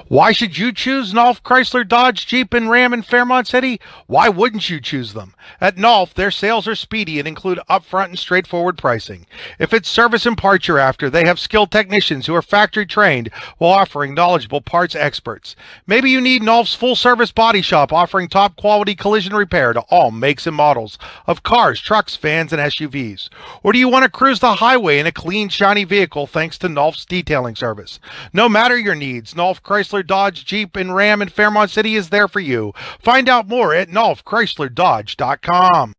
Why should you choose Nolf, Chrysler, Dodge, Jeep, and Ram in Fairmont City? Why wouldn't you choose them? At Nolf, their sales are speedy and include upfront and straightforward pricing. If it's service and parts you're after, they have skilled technicians who are factory trained while offering knowledgeable parts experts. Maybe you need Nolf's full service body shop offering top quality collision repair to all makes and models of cars, trucks, vans, and SUVs. Or do you want to cruise the highway in a clean, shiny vehicle thanks to Nolf's detailing service? No matter your needs, Nolf, Chrysler, Dodge, Jeep, and Ram in Fairmont City is there for you. Find out more at nolfchryslerdodge.com.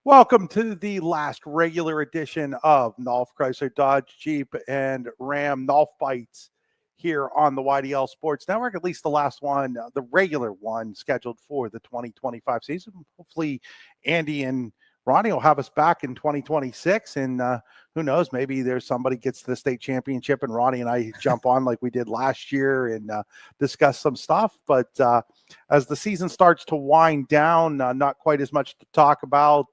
Welcome to the last regular edition of Nolf, Chrysler, Dodge, Jeep, and Ram Nolf Bites here on the YDL Sports Network, at least the last one, the regular one scheduled for the 2025 season. Hopefully Andy and Ronnie will have us back in 2026, and who knows, maybe there's somebody gets to the state championship and Ronnie and I jump on like we did last year and discuss some stuff. But as the season starts to wind down, not quite as much to talk about,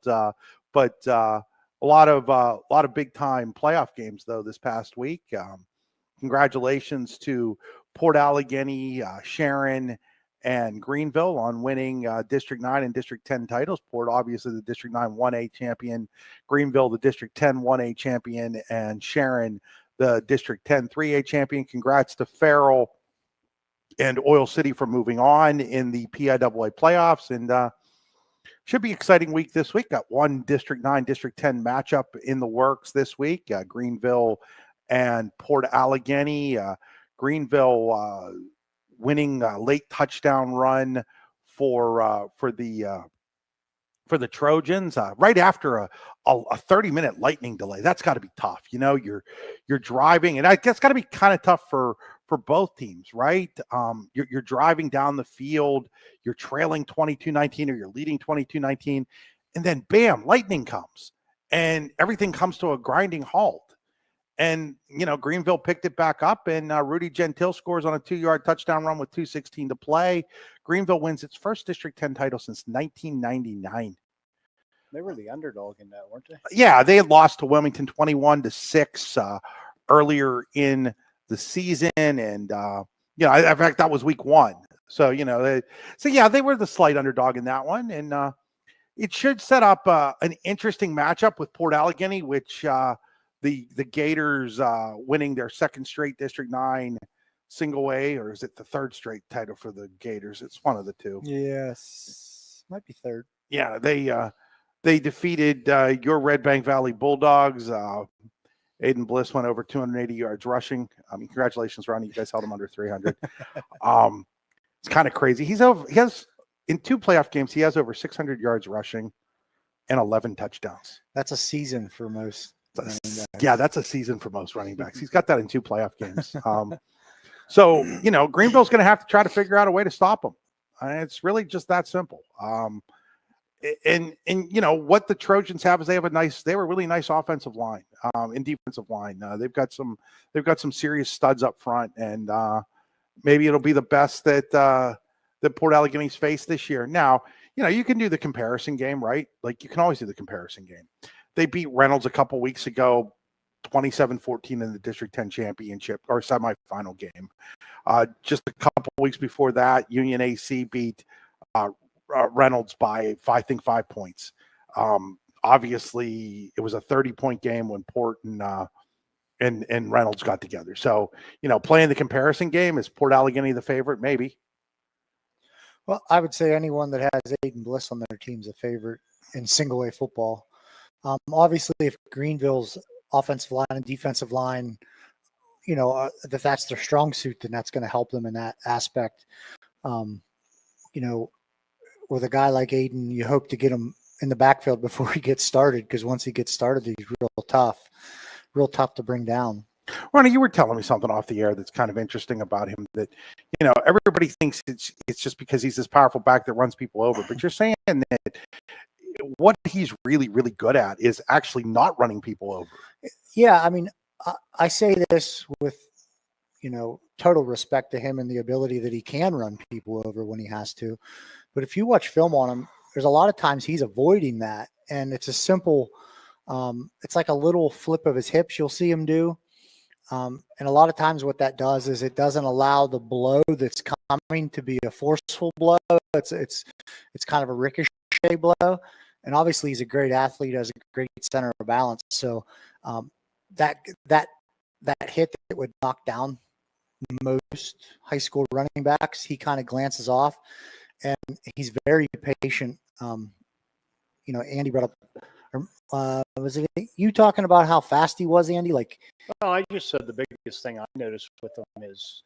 but a lot of big time playoff games though this past week. Congratulations to Port Allegany, Sharon, and Greenville on winning District 9 and District 10 titles. Port, obviously, the District 9 1A champion. Greenville, the District 10 1A champion. And Sharon, the District 10 3A champion. Congrats to Farrell and Oil City for moving on in the PIAA playoffs. And should be an exciting week this week. Got one District 9, District 10 matchup in the works this week. Greenville and Port Allegany. Greenville winning a late touchdown run for the Trojans right after a 30-minute lightning delay. That's got to be tough. You know, you're driving, and that's got to be kind of tough for both teams, right? You're driving down the field, you're trailing 22-19 or you're leading 22-19, and then bam, lightning comes, and everything comes to a grinding halt. And, you know, Greenville picked it back up, and Rudy Gentile scores on a 2-yard touchdown run with 2:16 to play. Greenville wins its first District 10 title since 1999. They were the underdog in that, weren't they? Yeah, they had lost to Wilmington 21-6 earlier in the season. And, in fact, that was week 1. So, they were the slight underdog in that one. And it should set up an interesting matchup with Port Allegany, which the Gators winning their second straight District 9 single A, or is it the third straight title for the Gators? It's one of the two. Yes, might be third. Yeah, they defeated your Red Bank Valley Bulldogs. Aiden Bliss went over 280 yards rushing. I mean, congratulations, Ronnie. You guys held him under 300. It's kind of crazy. He has in 2 playoff games, he has over 600 yards rushing and 11 touchdowns. That's a season for most. Yeah, that's a season for most running backs. He's got that in 2 playoff games. So, Greenville's going to have to try to figure out a way to stop him. It's really just that simple. And what the Trojans have is they have a really nice offensive line and defensive line. They've got some serious studs up front, and maybe it'll be the best that Port Allegany's faced this year. Now, you can do the comparison game, right? Like, you can always do the comparison game. They beat Reynolds a couple weeks ago, 27-14 in the District 10 championship or semifinal game. Just a couple weeks before that, Union AC beat Reynolds by 5 points. Obviously, it was a 30-point game when Port and Reynolds got together. So, playing the comparison game, is Port Allegany the favorite? Maybe. Well, I would say anyone that has Aiden Bliss on their team's a favorite in single A football. Obviously, if Greenville's offensive line and defensive line, if that's their strong suit, then that's going to help them in that aspect. With a guy like Aiden, you hope to get him in the backfield before he gets started, because once he gets started, he's real tough to bring down. Ronnie, you were telling me something off the air that's kind of interesting about him, that, everybody thinks it's just because he's this powerful back that runs people over. But you're saying that what he's really, really good at is actually not running people over. Yeah, I mean, I say this with, total respect to him and the ability that he can run people over when he has to. But if you watch film on him, there's a lot of times he's avoiding that. And it's a simple, it's like a little flip of his hips you'll see him do. And a lot of times what that does is it doesn't allow the blow that's coming to be a forceful blow. It's kind of a ricochet blow. And obviously he's a great athlete, has a great center of balance. So that hit that would knock down most high school running backs, he kind of glances off, and he's very patient. Andy brought up, was it you talking about how fast he was, Andy? Like, well, I just said the biggest thing I noticed with him is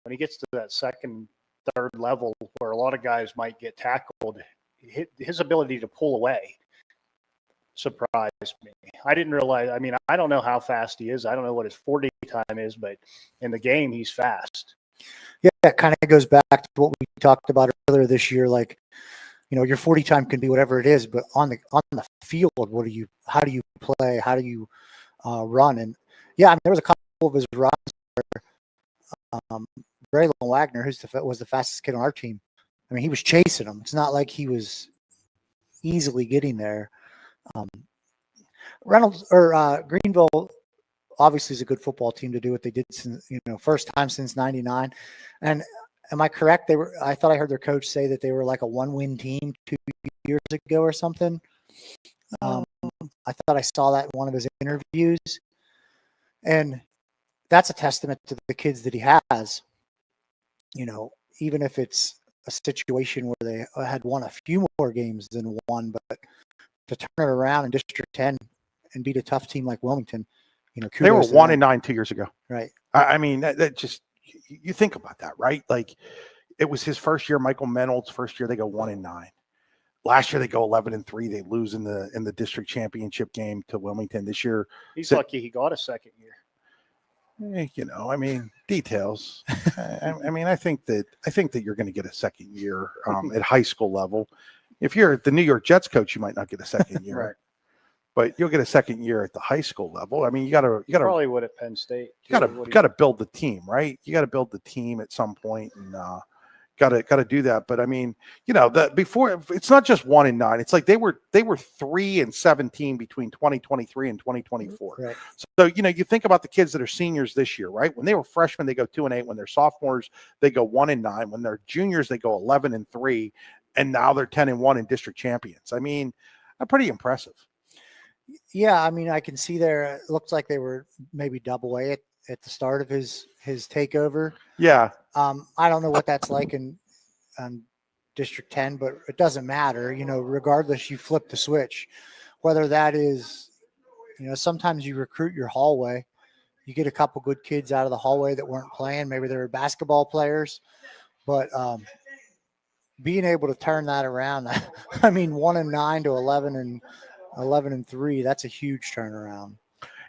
when he gets to that second, third level where a lot of guys might get tackled, his ability to pull away surprised me. I didn't realize, I mean, I don't know how fast he is. I don't know what his 40 time is, but in the game, he's fast. Yeah, it kind of goes back to what we talked about earlier this year. Like, your 40 time can be whatever it is, but on the field, how do you play? How do you run? And yeah, I mean, there was a couple of his runs where Braylon Wagner, was the fastest kid on our team. I mean, he was chasing him. It's not like he was easily getting there. Greenville obviously is a good football team to do what they did since, first time since '99. And am I correct? I thought I heard their coach say that they were like a 1-win team 2 years ago or something. I thought I saw that in one of his interviews, and that's a testament to the kids that he has. Even if it's a situation where they had won a few more games than one, but to turn it around in District 10 and beat a tough team like Wilmington, they were 1-9 2 years ago. Right. I mean, that just, you think about that, right? Like, it was his first year, Michael Menold's first year. They go 1-9. Last year they go 11-3. They lose in the district championship game to Wilmington. This year, he's lucky he got a second year. I mean, details. I mean, I think that you're going to get a second year at high school level. If you're the New York Jets coach, you might not get a second year, right? But you'll get a second year at the high school level. I mean, you got to probably would at Penn State. You got to build the team, right? You got to build the team at some point, and got to do that. But I mean, before, it's not just 1-9. It's like they were 3-17 between 2023 and 2024. Right. So you think about the kids that are seniors this year, right? When they were freshmen, they go 2-8. When they're sophomores, they go 1-9. When they're juniors, they go 11-3, and now they're 10-1 in district champions. I mean, pretty impressive. Yeah, I mean, I can see there. It looks like they were maybe double A at the start of his takeover. Yeah. I don't know what that's like in District 10, but it doesn't matter. Regardless, you flip the switch. Whether that is, sometimes you recruit your hallway. You get a couple good kids out of the hallway that weren't playing. Maybe they were basketball players, but being able to turn that around, I mean, 1-9 to 11-3, that's a huge turnaround.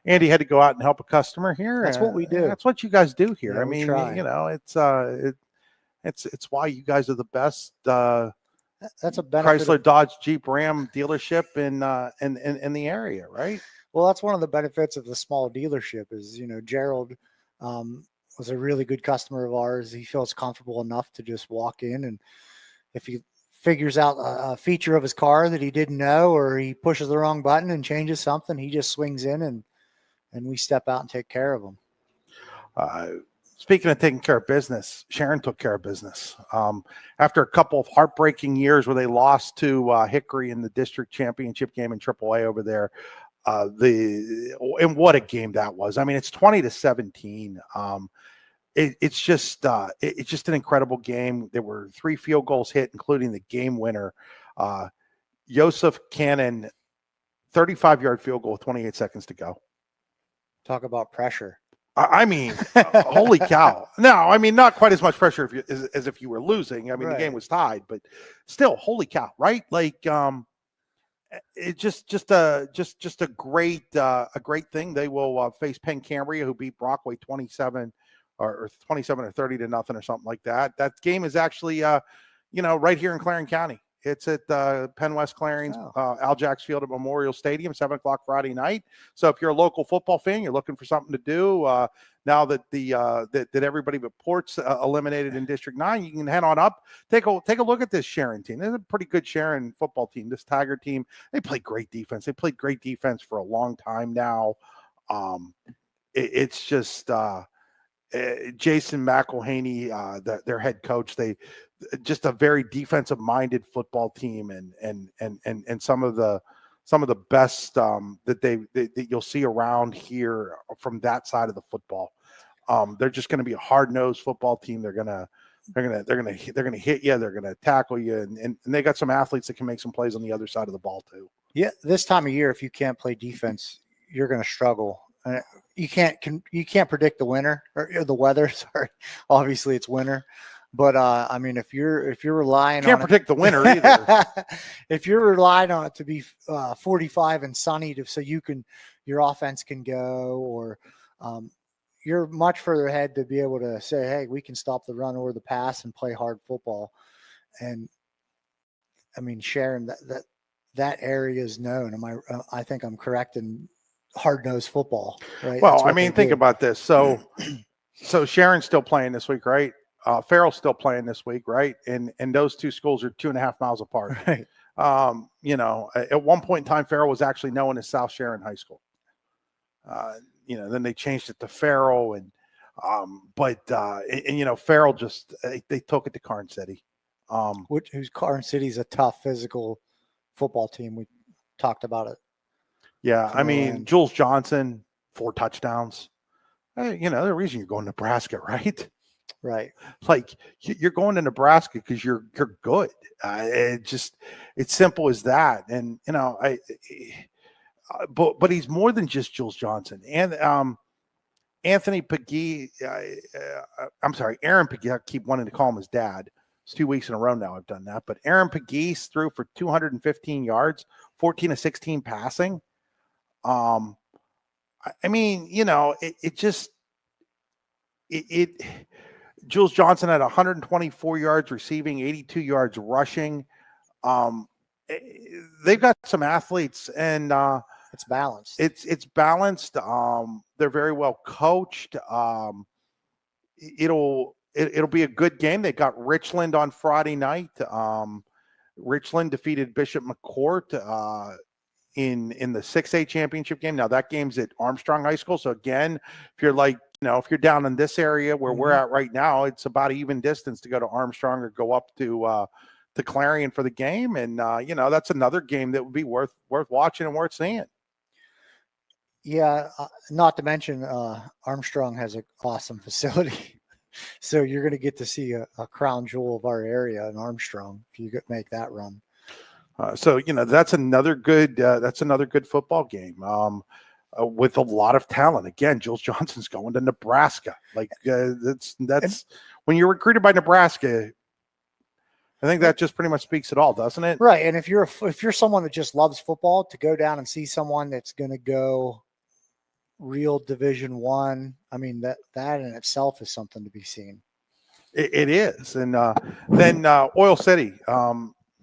Andy had to go out and help a customer here. That's what we do. That's what you guys do here. Yeah, I mean, try. it's why you guys are the best. That's a benefit. Chrysler, Dodge, Jeep, Ram dealership in the area, right? Well, that's one of the benefits of the small dealership is, Gerald was a really good customer of ours. He feels comfortable enough to just walk in, and if he figures out a feature of his car that he didn't know, or he pushes the wrong button and changes something, he just swings in and we step out and take care of him. Speaking of taking care of business, Sharon took care of business. After a couple of heartbreaking years where they lost to Hickory in the district championship game in AAA over there, and what a game that was. I mean, it's 20-17. It's just an incredible game. There were 3 field goals hit, including the game winner. Joseph Cannon, 35-yard field goal with 28 seconds to go. Talk about pressure. I mean, holy cow. No, I mean, not quite as much pressure as if you were losing. I mean, right. The game was tied, but still, holy cow, right? Like, it's just a great thing. They will face Penn Cambria, who beat Brockway 27 or 30 to nothing or something like that. That game is actually, right here in Clarion County. It's at Penn West Clarion's Al Jacks Field at Memorial Stadium, 7:00 Friday night. So if you're a local football fan, you're looking for something to do now that that everybody but Port's eliminated in District 9, you can head on up. Take a look at this Sharon team. There's a pretty good Sharon football team. This Tiger team, they play great defense. They played great defense for a long time now. it's just Jason McElhaney, their head coach. They just a very defensive minded football team, and some of the best that you'll see around here from that side of the football. They're just going to be a hard nosed football team. They're gonna hit you. They're gonna tackle you, and they got some athletes that can make some plays on the other side of the ball too. Yeah, this time of year, if you can't play defense, you're going to struggle. You can't predict the winter or the weather. Sorry, obviously it's winter, but I mean, if you're relying can't on predict the winter either. If you're relying on it to be 45 and sunny, so your offense can go, or you're much further ahead to be able to say, hey, we can stop the run or the pass and play hard football. And I mean, Sharon, that area is known. I think I'm correct in hard-nosed football, right? Well, I mean, think about this. So Sharon's still playing this week, right? Farrell's still playing this week, right? And those two schools are 2.5 miles apart. Right. At one point in time, Farrell was actually known as South Sharon High School. Then they changed it to Farrell, but Farrell just they took it to Carn City. Who's Carn City's a tough physical football team. We talked about it. Yeah, I mean, Jules Johnson, 4 touchdowns. The reason you're going to Nebraska, right? Right. Like you're going to Nebraska because you're good. It's simple as that. And but he's more than just Jules Johnson. And Anthony Pagee, Aaron Pagee. I keep wanting to call him his dad. It's 2 weeks in a row now I've done that. But Aaron Pagee threw for 215 yards, 14 of 16 passing. Jules Johnson had 124 yards receiving, 82 yards rushing. They've got some athletes, and it's balanced. It's balanced. They're very well coached. It'll be a good game. They got Richland on Friday night. Richland defeated Bishop McCourt in the 6A championship game. Now that game's at Armstrong High School. So again, if you're down in this area where we're at right now, it's about even distance to go to Armstrong or go up to Clarion for the game. And that's another game that would be worth watching and worth seeing. Yeah, not to mention Armstrong has an awesome facility. So you're going to get to see a crown jewel of our area in Armstrong if you make that run. That's another good football game with a lot of talent. Again, Jules Johnson's going to Nebraska. Like that's when you're recruited by Nebraska. I think that just pretty much speaks it all, doesn't it? Right. And if you're someone that just loves football, to go down and see someone that's going to go real Division I, I mean that in itself is something to be seen. It is, and then Oil City.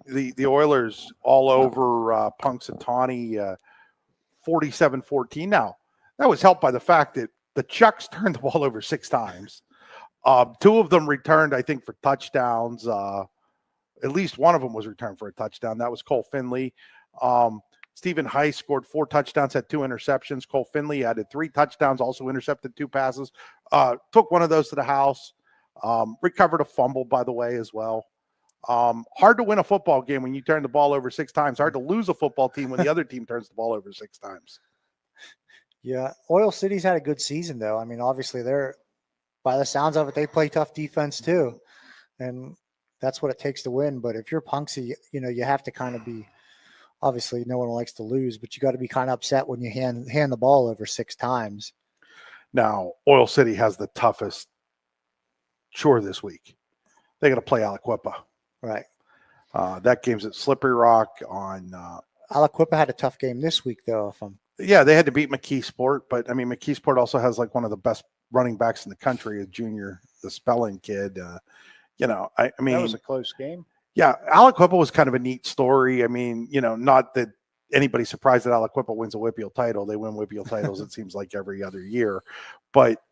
The Oilers all over Punxsutawney, 47-14. Now, that was helped by the fact that the Chucks turned the ball over 6 times. 2 of them returned, I think, for touchdowns. At least one of them was returned for a touchdown. That was Cole Finley. Stephen Heiss scored 4 touchdowns, had 2 interceptions. Cole Finley added 3 touchdowns, also intercepted 2 passes. Took one of those to the house. Recovered a fumble, by the way, as well. Hard to win a football game when you turn the ball over 6 times. Hard to lose a football team when the other team turns the ball over 6 times. Yeah. Oil City's had a good season, though. I mean, obviously, by the sounds of it, they play tough defense, too. And that's what it takes to win. But if you're Punxsy, you have to kind of be, obviously, no one likes to lose, but you got to be kind of upset when you hand the ball over 6 times. Now, Oil City has the toughest chore this week. They got to play Aliquippa. Right. That game's at Slippery Rock on. Aliquippa had a tough game this week, though. Yeah, they had to beat McKeesport, but I mean, McKeesport also has like one of the best running backs in the country, a junior, the Spelling kid. I mean, that was a close game. Yeah, Aliquippa was kind of a neat story. I mean, not that anybody's surprised that Aliquippa wins a WPIAL title. They win WPIAL titles, it seems like, every other year. But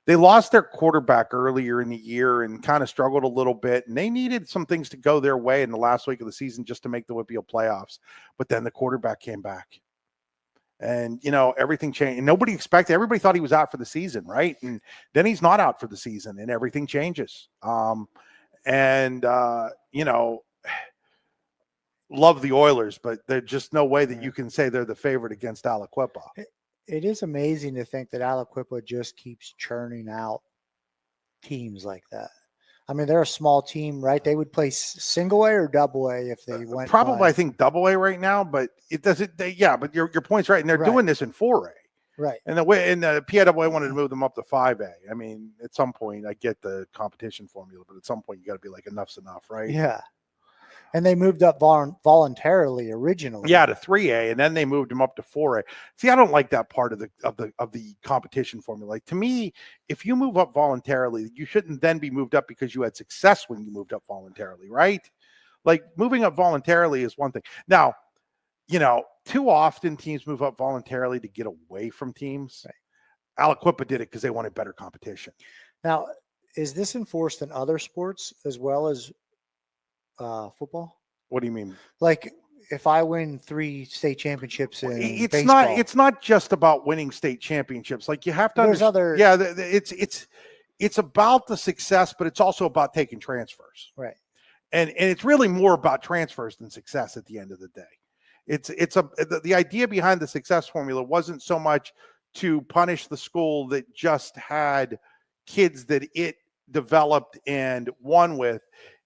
they lost their quarterback earlier in the year and kind of struggled a little bit. And they needed some things to go their way in the last week of the season just to make the WPIAL playoffs. But then the quarterback came back. And, everything changed. And nobody expected, everybody thought he was out for the season, right? And then he's not out for the season and everything changes. Love the Oilers, but there's just no way that you can say they're the favorite against Aliquippa. It is amazing to think that Aliquippa just keeps churning out teams like that. I mean, they're a small team, right? They would play single A or double A if they went. Probably, I think double A right now, but it doesn't. But your point's right, and they're doing this in 4A, right? And the PIAA wanted to move them up to 5A. I mean, at some point, I get the competition formula, but at some point, you got to be like, enough's enough, right? Yeah. And they moved up voluntarily originally. Yeah, to 3A, and then they moved them up to 4A. See, I don't like that part of the competition formula. Like, to me, if you move up voluntarily, you shouldn't then be moved up because you had success when you moved up voluntarily, right? Like, moving up voluntarily is one thing. Now, too often teams move up voluntarily to get away from teams. Right. Aliquippa did it because they wanted better competition. Now, is this enforced in other sports as well as football? What do you mean? Like, if I win 3 state championships in baseball, it's not just about winning state championships. Like, you have to understand. Yeah, it's about the success, but it's also about taking transfers. Right. And it's really more about transfers than success at the end of the day. The idea behind the success formula wasn't so much to punish the school that just had kids that it developed and won with.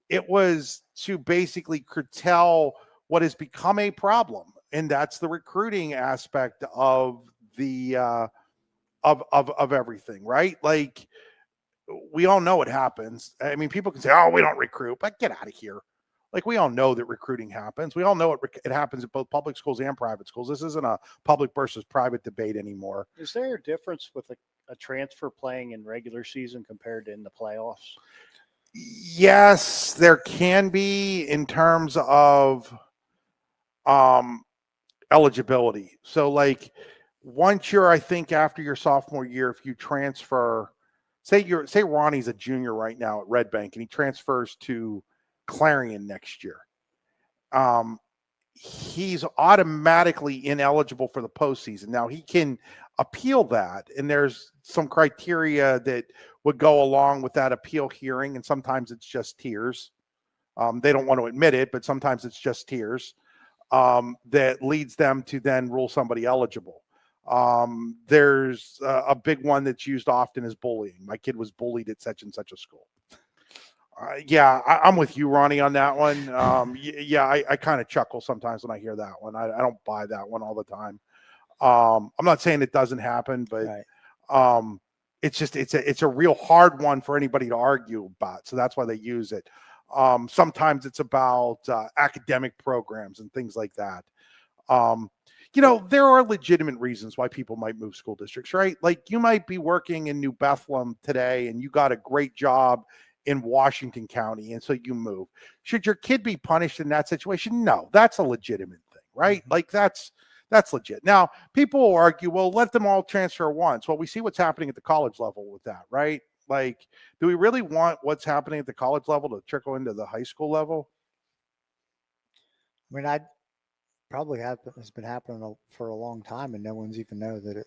It was to basically curtail what has become a problem, and that's the recruiting aspect of the of everything, right? Like, we all know it happens. I mean, people can say, "Oh, we don't recruit," but get out of here. Like, we all know that recruiting happens. We all know it happens at both public schools and private schools. This isn't a public versus private debate anymore. Is there a difference with a transfer playing in regular season compared to in the playoffs? Yes, there can be in terms of eligibility. So, like, once you're, I think, after your sophomore year, if you transfer, say Ronnie's a junior right now at Red Bank and he transfers to Clarion next year, he's automatically ineligible for the postseason. Now, he can appeal that, and there's some criteria that would go along with that appeal hearing, and sometimes it's just tears. They don't want to admit it, but sometimes it's just tears that leads them to then rule somebody eligible. There's a big one that's used often is bullying. My kid was bullied at such and such a school. I'm with you, Ronnie, on that one. I kind of chuckle sometimes when I hear that one. I don't buy that one all the time. I'm not saying it doesn't happen, but right. It's a real hard one for anybody to argue about. So that's why they use it. Sometimes it's about academic programs and things like that. There are legitimate reasons why people might move school districts, right? Like, you might be working in New Bethlehem today and you got a great job in Washington County, and so you move. Should your kid be punished in that situation? No, that's a legitimate thing, right? Mm-hmm. Like, that's legit. Now, people will argue, well, let them all transfer once. Well, we see what's happening at the college level with that, right? Like, do we really want what's happening at the college level to trickle into the high school level? I mean, has been happening for a long time, and no one's even know that it,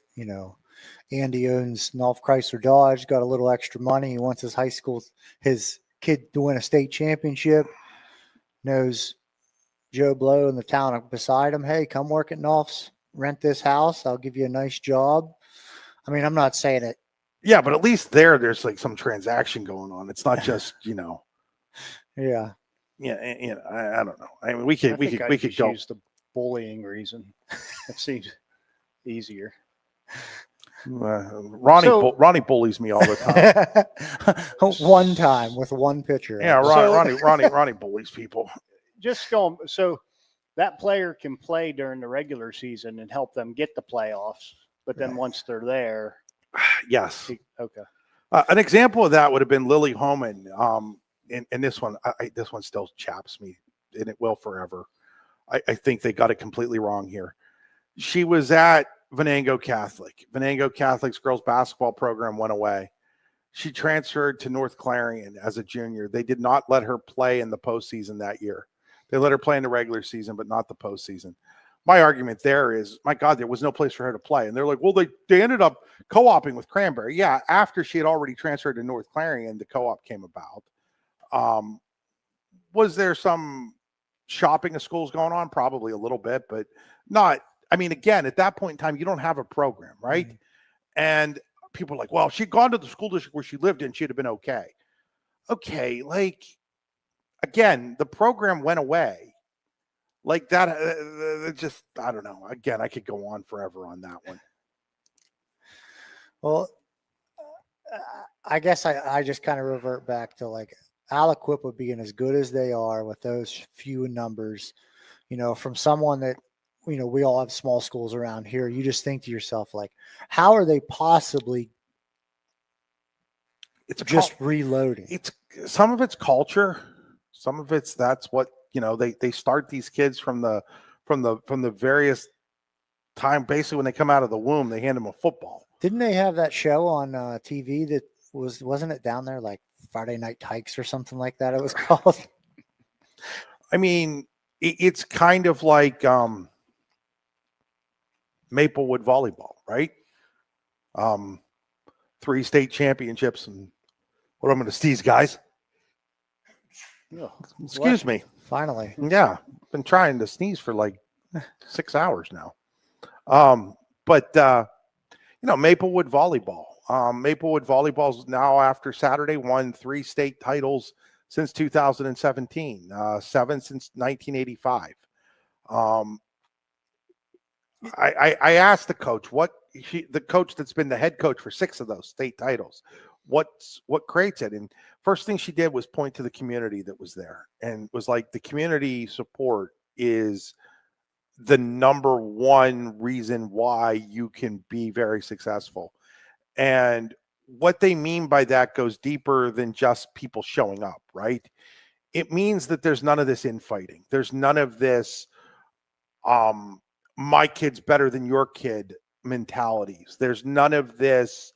Andy owns Nolf Chrysler Dodge, got a little extra money. He wants his kid to win a state championship. Knows Joe Blow in the town beside him. Hey, come work at Nolf's, rent this house. I'll give you a nice job. I mean, I'm not saying it. Yeah, but at least there's like some transaction going on. It's not just, Yeah. Yeah, I don't know. I mean, we could go use the bullying reason. That seems easier. Ronnie bullies me all the time. One time with one pitcher. Yeah, Ronnie bullies people. Just going. So that player can play during the regular season and help them get the playoffs. But then once they're there, yes. Okay. An example of that would have been Lily Homan. And this one, this one still chaps me, and it will forever. I think they got it completely wrong here. She was at Venango Catholic. Venango Catholic's girls basketball program went away. She transferred to North Clarion as a junior. They did not let her play in the postseason that year. They let her play in the regular season, but not the postseason. my argument there is, my God, there was no place for her to play. And they're like, well, they ended up co-oping with Cranberry. Yeah, after she had already transferred to North Clarion, the co-op came about. Was there some shopping of schools going on? Probably a little bit, but not. I mean, again, at that point in time, you don't have a program, right? Mm-hmm. And people are like, well, she'd gone to the school district where she lived in, she'd have been okay. Okay, like, again, the program went away. Like that, just, I don't know. Again, I could go on forever on that one. Well, I guess I just kind of revert back to like Aliquippa being as good as they are with those few numbers, from someone that, we all have small schools around here. You just think to yourself, like, how are they possibly reloading? It's some of it's culture. Some of it's, that's what, they start these kids from the various time, basically when they come out of the womb, they hand them a football. Didn't they have that show on TV that wasn't it down there like Friday Night Tykes or something like that it was called? I mean, it's kind of like Maplewood volleyball, right? 3 state championships, and what I'm going to sneeze, guys. Oh, excuse me. Finally. Yeah, been trying to sneeze for like 6 hours now. But Maplewood volleyball. Maplewood volleyball's now, after Saturday, won 3 state titles since 2017, 7 since 1985. I asked the coach the coach that's been the head coach for 6 of those state titles, what creates it? And first thing she did was point to the community that was there, and was like, the community support is the number one reason why you can be very successful. And what they mean by that goes deeper than just people showing up, right? It means that there's none of this infighting. There's none of this, my kid's better than your kid mentalities. There's none of this,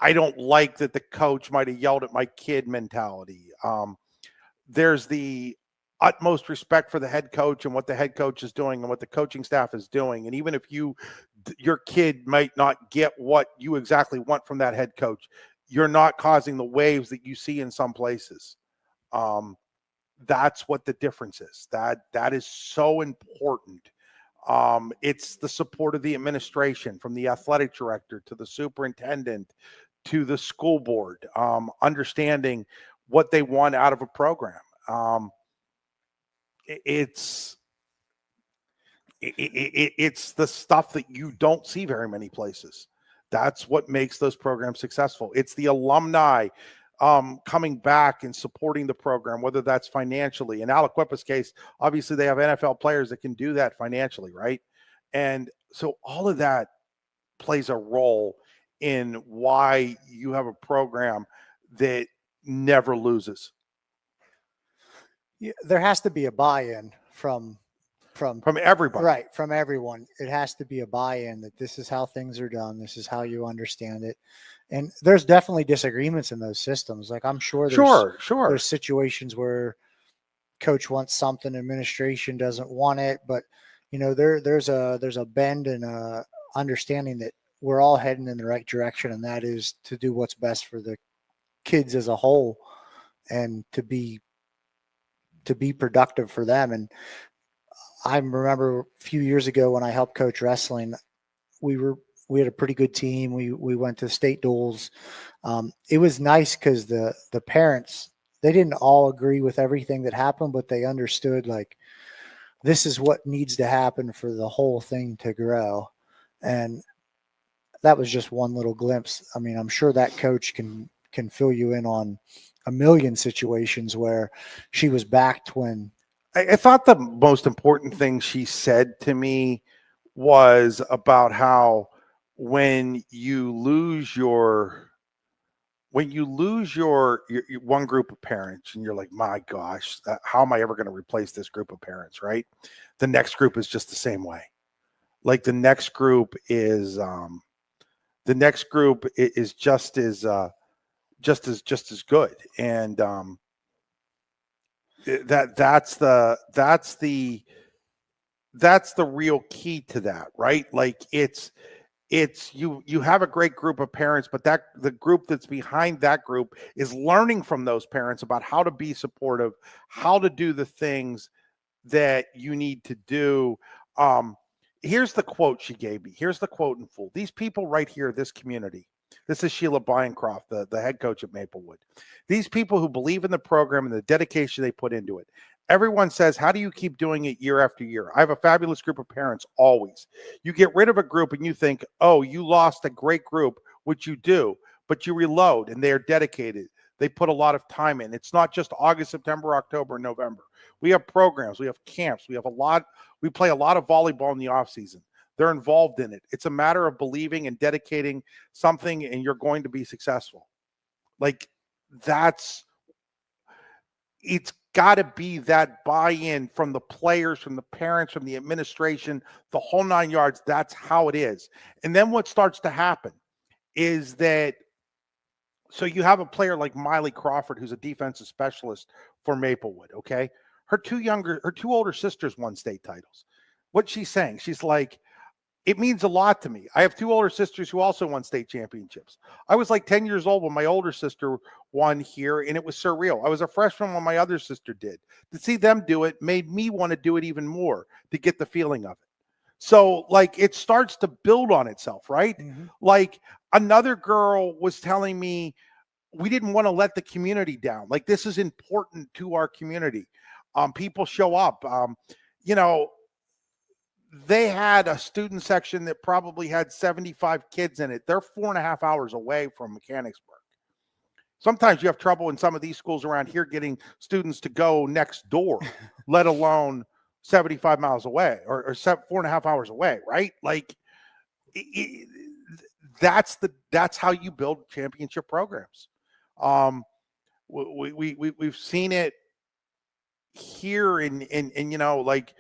I don't like that the coach might have yelled at my kid mentality. There's the utmost respect for the head coach and what the head coach is doing and what the coaching staff is doing. And even if your kid might not get what you exactly want from that head coach, you're not causing the waves that you see in some places. That's what the difference is. That is so important. It's the support of the administration, from the athletic director to the superintendent to the school board, understanding what they want out of a program. It's the stuff that you don't see very many places. That's what makes those programs successful. It's the alumni coming back and supporting the program, whether that's financially. In Aliquippa's case, obviously they have NFL players that can do that financially, right? And so all of that plays a role in why you have a program that never loses. Yeah, there has to be a buy-in from everybody, right? From everyone. It has to be a buy-in that this is how things are done. This is how you understand it. And there's definitely disagreements in those systems. Like, I'm sure there's situations where coach wants something, administration doesn't want it, but there's a bend and a understanding that we're all heading in the right direction, and that is to do what's best for the kids as a whole and to be productive for them. And I remember a few years ago when I helped coach wrestling, we had a pretty good team. We went to state duels. It was nice because the parents, they didn't all agree with everything that happened, but they understood, like, this is what needs to happen for the whole thing to grow. And that was just one little glimpse. I mean, I'm sure that coach can fill you in on a million situations where she was backed when. I thought the most important thing she said to me was about how when you lose your one group of parents and you're like, my gosh, how am I ever going to replace this group of parents, right? The next group is just the same way. Like, the next group is just as good. And that's the that's the real key to that, right? Like it's you have a great group of parents, but that the group that's behind that group is learning from those parents about how to be supportive, how to do the things that you need to do. Um, Here's the quote she gave me. Here's the quote in full. These people right here, this community. This is Sheila Byancroft, the head coach at Maplewood. These people who believe in the program and the dedication they put into it. Everyone says, how do you keep doing it year after year? I have a fabulous group of parents always. You get rid of a group and you think, oh, you lost a great group, which you do, but you reload and they are dedicated. They put a lot of time in. It's not just August, September, October, and November. We have programs, we have camps, we play a lot of volleyball in the off season. They're involved in it. It's a matter of believing and dedicating something, and you're going to be successful. Like it's got to be that buy-in from the players, from the parents, from the administration, the whole 9 yards. That's how it is. And then what starts to happen is that, so you have a player like Miley Crawford, who's a defensive specialist for Maplewood. Okay. Her two older sisters won state titles. What's she saying? She's like, it means a lot to me. I have two older sisters who also won state championships. I was like 10 years old when my older sister won here, and it was surreal. I was a freshman when my other sister did. To see them do it made me want to do it even more, to get the feeling of it. So, like, it starts to build on itself, right? Mm-hmm. Like, another girl was telling me, we didn't want to let the community down. Like, this is important to our community. People show up. They had a student section that probably had 75 kids in it. They're 4.5 hours away from Mechanicsburg. Sometimes you have trouble in some of these schools around here getting students to go next door, let alone 75 miles away or 4.5 hours away, right? Like that's how you build championship programs. We've seen it here in like,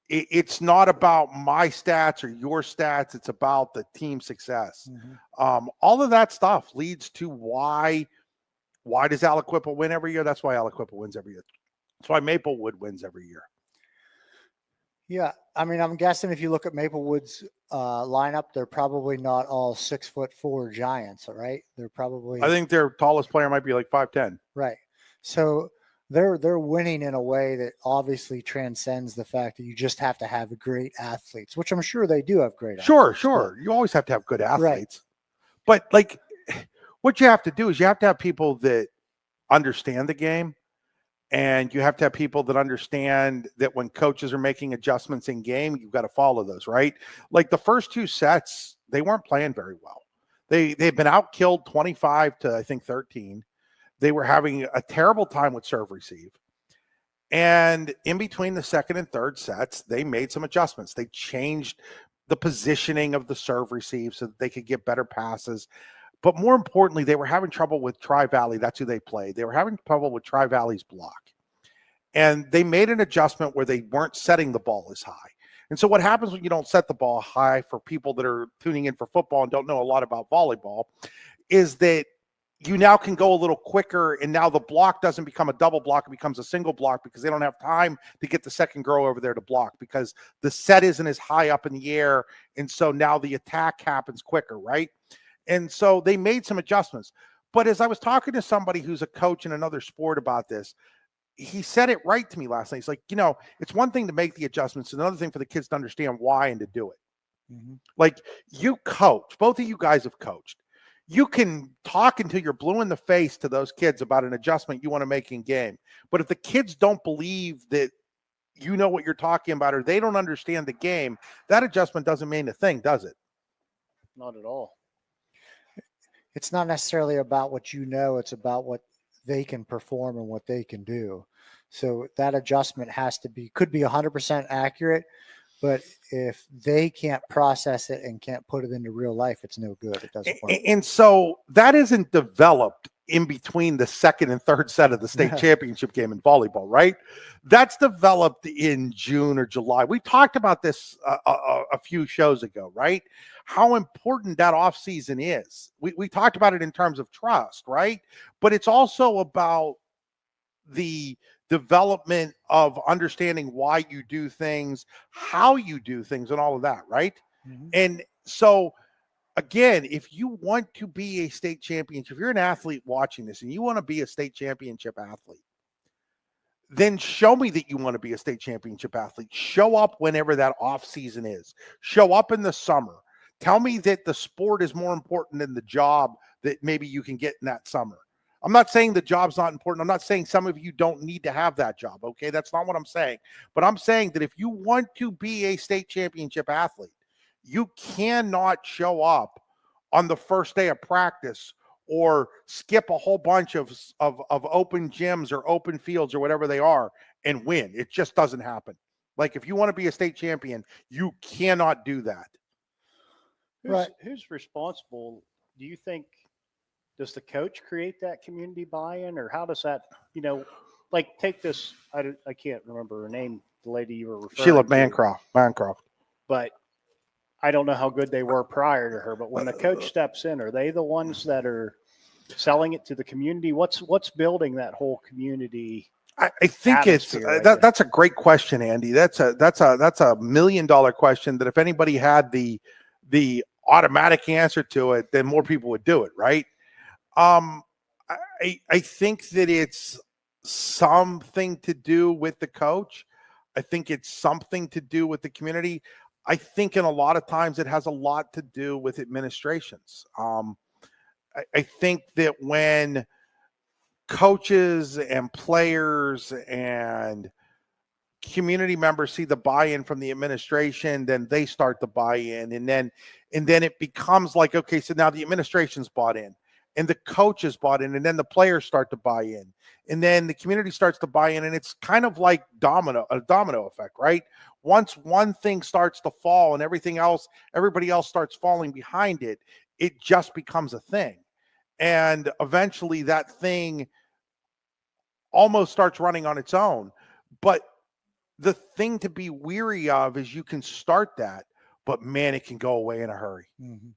it's not about my stats or your stats. It's about the team success. Mm-hmm. All of that stuff leads to why does Aliquippa win every year? That's why Aliquippa wins every year. That's why Maplewood wins every year. Yeah. I mean, I'm guessing if you look at Maplewood's lineup, they're probably not all 6'4" giants. All right. They're probably, I think their tallest player might be like 5'10". Right. So they're winning in a way that obviously transcends the fact that you just have to have great athletes, which I'm sure they do have great athletes. Sure. You always have to have good athletes. Right. But like, what you have to do is you have to have people that understand the game, and you have to have people that understand that when coaches are making adjustments in game, you've got to follow those, right? Like the first two sets, they weren't playing very well. They've been outkilled 25 to, I think, 13. They were having a terrible time with serve receive. And in between the second and third sets, they made some adjustments. They changed the positioning of the serve receive so that they could get better passes. But more importantly, they were having trouble with Tri-Valley. That's who they played. They were having trouble with Tri-Valley's block. And they made an adjustment where they weren't setting the ball as high. And so what happens when you don't set the ball high, for people that are tuning in for football and don't know a lot about volleyball, is that you now can go a little quicker, and now the block doesn't become a double block. It becomes a single block because they don't have time to get the second girl over there to block because the set isn't as high up in the air. And so now the attack happens quicker, right? And so they made some adjustments. But as I was talking to somebody who's a coach in another sport about this, he said it right to me last night. He's like, it's one thing to make the adjustments, another thing for the kids to understand why and to do it. Mm-hmm. Like, you coach, both of you guys have coached. You can talk until you're blue in the face to those kids about an adjustment you want to make in game. But if the kids don't believe that you know what you're talking about, or they don't understand the game, that adjustment doesn't mean a thing, does it? Not at all. It's not necessarily about what you know. It's about what they can perform and what they can do. So that adjustment could be 100% accurate, but if they can't process it and can't put it into real life, it's no good. It doesn't work. And so that isn't developed in between the second and third set of the state championship game in volleyball, right? That's developed in June or July. We talked about this a few shows ago, right? How important that offseason is. We talked about it in terms of trust, right? But it's also about the development of understanding why you do things, how you do things, and all of that, right? Mhm. And so, again, if you want to be a state championship, if you're an athlete watching this and you want to be a state championship athlete, then show me that you want to be a state championship athlete. Show up whenever that off season is. Show up in the summer. Tell me that the sport is more important than the job that maybe you can get in that summer. I'm not saying the job's not important. I'm not saying some of you don't need to have that job. Okay. That's not what I'm saying. But I'm saying that if you want to be a state championship athlete, you cannot show up on the first day of practice or skip a whole bunch of open gyms or open fields or whatever they are and win. It just doesn't happen. Like, if you want to be a state champion, you cannot do that. Who's responsible? Do you think, does the coach create that community buy-in, or how does that, like, take this, I can't remember her name, the lady you were referring Sheila to. Bancroft. But I don't know how good they were prior to her, but when the coach steps in, are they the ones that are selling it to the community? What's building that whole community? I think that's a great question, Andy. That's a $1 million question that if anybody had the automatic answer to it, then more people would do it, right? I think that it's something to do with the coach. I think it's something to do with the community. I think in a lot of times it has a lot to do with administrations. I think that when coaches and players and community members see the buy-in from the administration, then they start to buy in, and then it becomes like, okay, so now the administration's bought in and the coaches bought in, and then the players start to buy in, and then the community starts to buy in, and it's kind of like a domino effect, right? Once one thing starts to fall and everybody else starts falling behind it, it just becomes a thing. And eventually that thing almost starts running on its own. But the thing to be weary of is you can start that, but man, it can go away in a hurry. Mhm.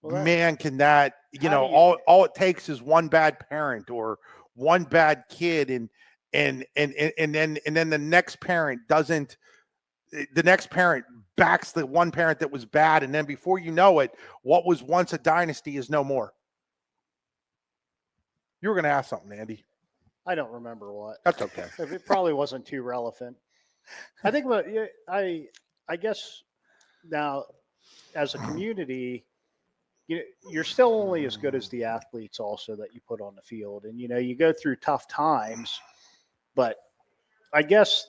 Well, Man, can that, all it takes is one bad parent or one bad kid, and then the next parent backs the one parent that was bad, and then before you know it, what was once a dynasty is no more. You were going to ask something, Andy. I don't remember what. That's okay. It probably wasn't too relevant. I think I guess now, as a community, you're still only as good as the athletes also that you put on the field. And, you go through tough times, but I guess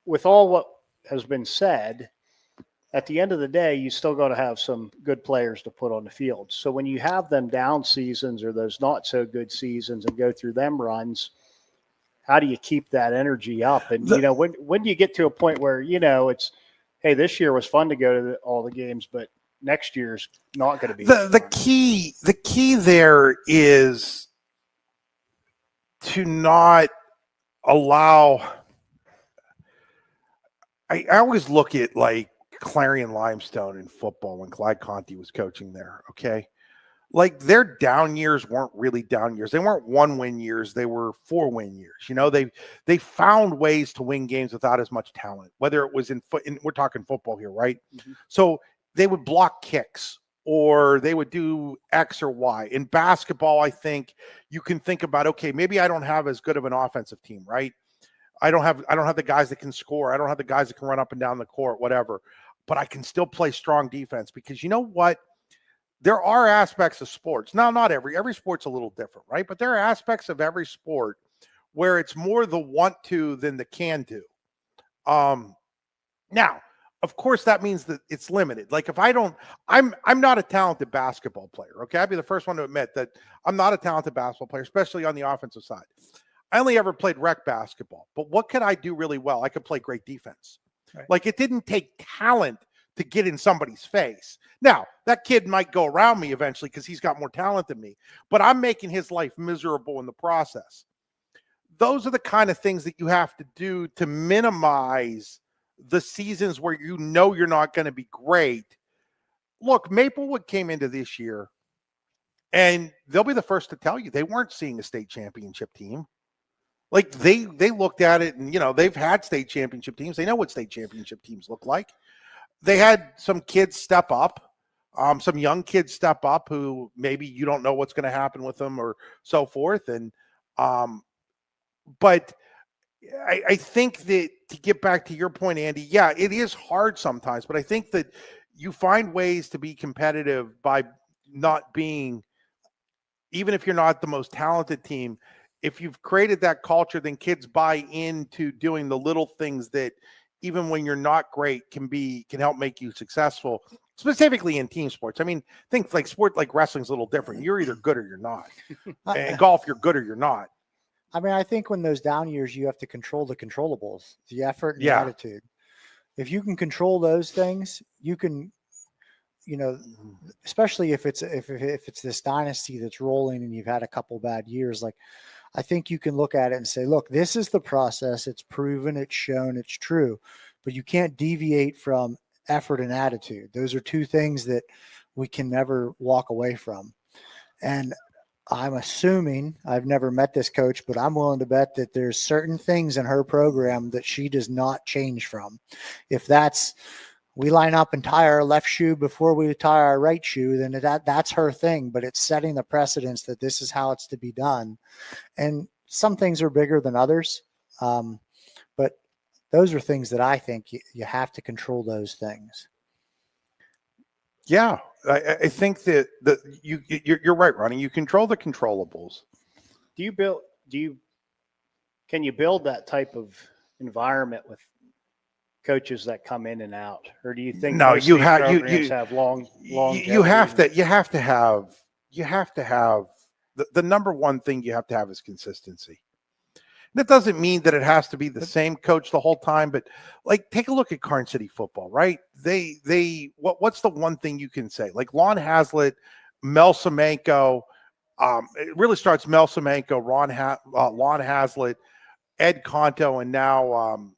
with all what has been said, at the end of the day, you still got to have some good players to put on the field. So when you have them down seasons or those not so good seasons and go through them runs, how do you keep that energy up? And, when do you get to a point where, it's, hey, this year was fun to go to all the games, but next year's not going to be the key there is to not allow. I always look at like Clarion Limestone in football when Clyde Conti was coaching there. Okay. Like, their down years weren't really down years. They weren't 1-win years. They were 4-win years. They found ways to win games without as much talent, whether it was we're talking football here, right? Mm-hmm. So they would block kicks or they would do X or Y. In basketball, I think you can think about, okay, maybe I don't have as good of an offensive team, right? I don't have the guys that can score. I don't have the guys that can run up and down the court, whatever, but I can still play strong defense, because you know what? There are aspects of sports. Now, not every sport's a little different, right? But there are aspects of every sport where it's more the want to than the can do. Now, of course, that means that it's limited. Like, if I'm not a talented basketball player. Okay. I'd be the first one to admit that I'm not a talented basketball player, especially on the offensive side. I only ever played rec basketball, but what could I do really well? I could play great defense. Right. Like, it didn't take talent to get in somebody's face. Now, that kid might go around me eventually because he's got more talent than me, but I'm making his life miserable in the process. Those are the kind of things that you have to do to minimize the seasons where you're not going to be great. Look, Maplewood came into this year, and they'll be the first to tell you they weren't seeing a state championship team. Like they looked at it and, they've had state championship teams. They know what state championship teams look like. They had some kids step up, some young kids step up who maybe you don't know what's going to happen with them or so forth. And, but I think that, to get back to your point, Andy, yeah, it is hard sometimes, but I think that you find ways to be competitive by not being, even if you're not the most talented team, if you've created that culture, then kids buy into doing the little things that, even when you're not great, can help make you successful, specifically in team sports. I mean, think like sport like wrestling's a little different. You're either good or you're not. And golf, you're good or you're not. I mean, I think when those down years, you have to control the controllables, the effort and the Yeah. attitude. If you can control those things, you can, especially if it's this dynasty that's rolling and you've had a couple bad years, like, I think you can look at it and say, look, this is the process. It's proven, it's shown, it's true, but you can't deviate from effort and attitude. Those are two things that we can never walk away from. And I'm assuming, I've never met this coach, but I'm willing to bet that there's certain things in her program that she does not change from. If that's, we line up and tie our left shoe before we tie our right shoe, then that's her thing, but it's setting the precedence that this is how it's to be done. And some things are bigger than others. But those are things that I think you have to control those things. Yeah, I think that you're right, Ronnie. You control the controllables. Can you build that type of environment with coaches that come in and out, or do you think no? You have long. You have to have the number one thing you have to have is consistency. That doesn't mean that it has to be the same coach the whole time, but like, take a look at Karn City football, right? What's the one thing you can say? Like Lon Hazlitt, Mel Semenko, it really starts Mel Semenko, Lon Hazlitt, Ed Conto, and now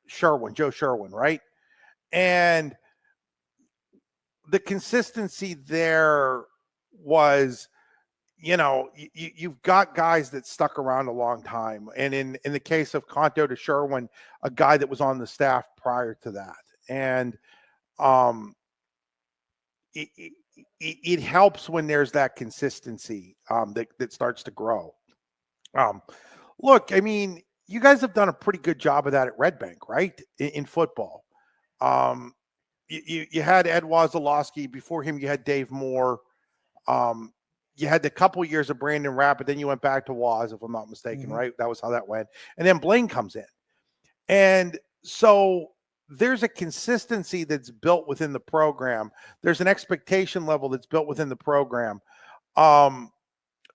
Joe Sherwin, right? And the consistency there was, you've got guys that stuck around a long time. And in the case of Conto to Sherwin, a guy that was on the staff prior to that. And it helps when there's that consistency that starts to grow. Look, I mean, you guys have done a pretty good job of that at Red Bank, right? In football. You had Ed Wazalowski. Before him, you had Dave Moore. You had a couple years of Brandon Rapp, but then you went back to Waz, if I'm not mistaken, right? That was how that went. And then Blaine comes in. And so there's a consistency that's built within the program. There's an expectation level that's built within the program.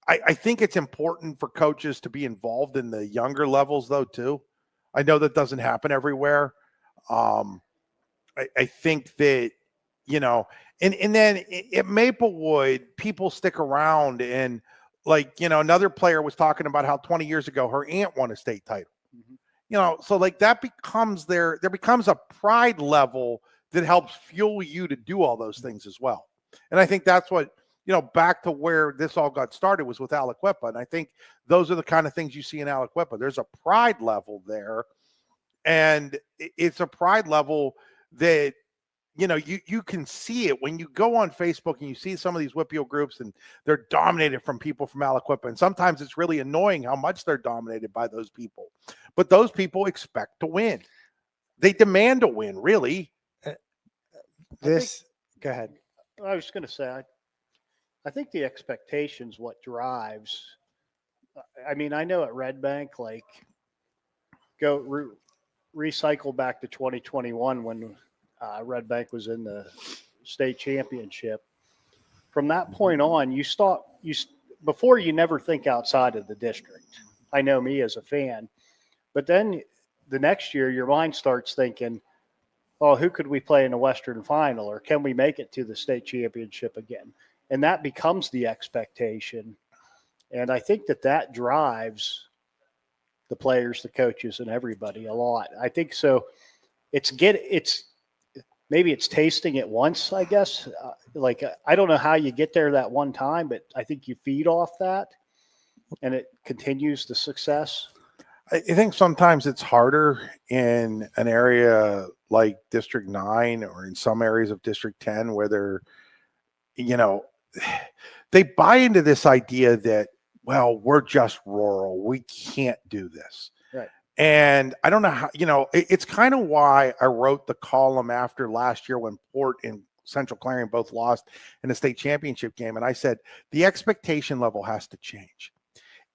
I think it's important for coaches to be involved in the younger levels, though, too. I know that doesn't happen everywhere. I think that, and then at Maplewood, people stick around, and another player was talking about how 20 years ago her aunt won a state title. So like that becomes there becomes a pride level that helps fuel you to do all those things as well. And I think that's what, back to where this all got started was with Aliquippa. And I think those are the kind of things you see in Aliquippa. There's a pride level there, and it's a pride level that, you can see it when you go on Facebook and you see some of these WPIAL groups, and they're dominated from people from Aliquippa. And sometimes it's really annoying how much they're dominated by those people. But those people expect to win. They demand to win, really. Go ahead. I was going to say, I think the expectation's what drives. I mean, I know at Red Bank, like, recycle back to 2021 when Red Bank was in the state championship. From that point on, before you never think outside of the district. I know me as a fan, but then the next year your mind starts thinking, oh, who could we play in the Western final, or can we make it to the state championship again? And that becomes the expectation. And I think that drives the players, the coaches, and everybody a lot. I think so. Maybe it's tasting it once, I guess. I don't know how you get there that one time, but I think you feed off that. and it continues the success? I think sometimes it's harder in an area like District 9 or in some areas of District 10 where they're, you know, they buy into this idea that, well, we're just rural. We can't do this. Right. And I don't know how, it's kind of why I wrote the column after last year when Port and Central Clarion both lost in the state championship game. And I said, the expectation level has to change.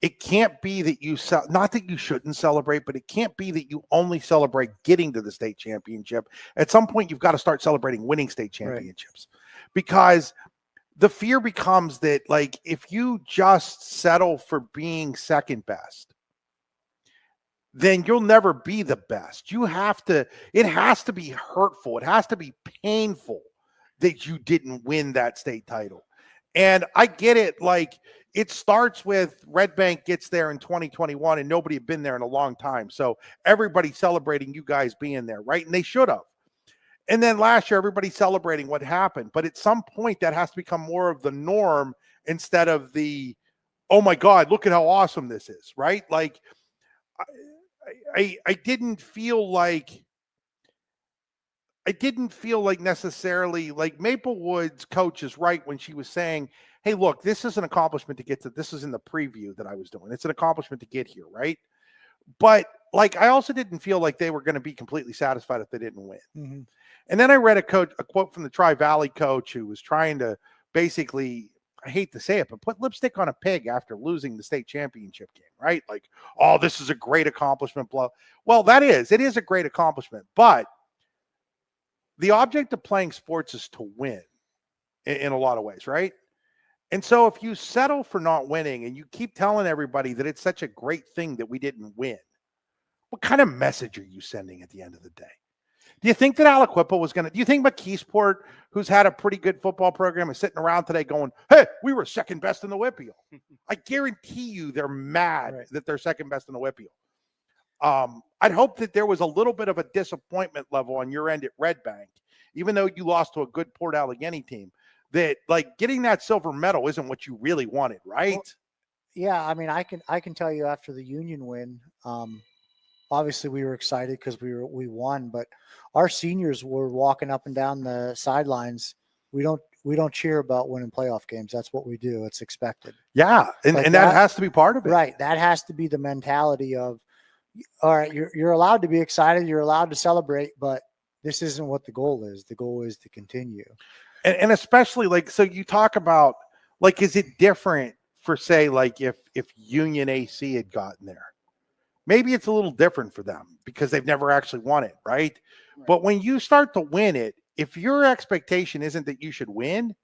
It can't be that not that you shouldn't celebrate, but it can't be that you only celebrate getting to the state championship. At some point, you've got to start celebrating winning state championships, because the fear becomes that, like, if you just settle for being second best, then you'll never be the best. It has to be hurtful. It has to be painful that you didn't win that state title. And I get it. Like, it starts with Red Bank gets there in 2021 and nobody had been there in a long time. So everybody celebrating you guys being there, right? And they should have. And then last year, everybody celebrating what happened. But at some point, that has to become more of the norm instead of the, oh my God, look at how awesome this is, right? Like, I didn't feel like necessarily, like, Maplewood's coach is right when she was saying, hey, look, this is an accomplishment to get to. This is in the preview that I was doing. It's an accomplishment to get here, right? But, like, I also didn't feel like they were going to be completely satisfied if they didn't win. Mm-hmm. And then I read a quote from the Tri-Valley coach who was trying to basically, I hate to say it, but put lipstick on a pig after losing the state championship game, right? Like, oh, this is a great accomplishment. Well, it is a great accomplishment, but the object of playing sports is to win in a lot of ways, right? And so if you settle for not winning and you keep telling everybody that it's such a great thing that we didn't win, what kind of message are you sending at the end of the day? Do you think that do you think McKeesport, who's had a pretty good football program, is sitting around today going, hey, we were second best in the Whippeal? I guarantee you they're mad that they're second best in the Whippeal. I'd hope that there was a little bit of a disappointment level on your end at Red Bank, even though you lost to a good Port Allegheny team, that, like, getting that silver medal isn't what you really wanted, right? Well, yeah, I mean, I can tell you after the Union win, obviously we were excited because we won, but our seniors were walking up and down the sidelines. We don't cheer about winning playoff games. That's what we do. It's expected. Yeah, and that has to be part of it. Right. That has to be the mentality of, all right, you're allowed to be excited, you're allowed to celebrate, but this isn't what the goal is. The goal is to continue. And especially, like, so you talk about, like, is it different for, say, like, if Union AC had gotten there? Maybe it's a little different for them because they've never actually won it, right? But when you start to win it, if your expectation isn't that you should win,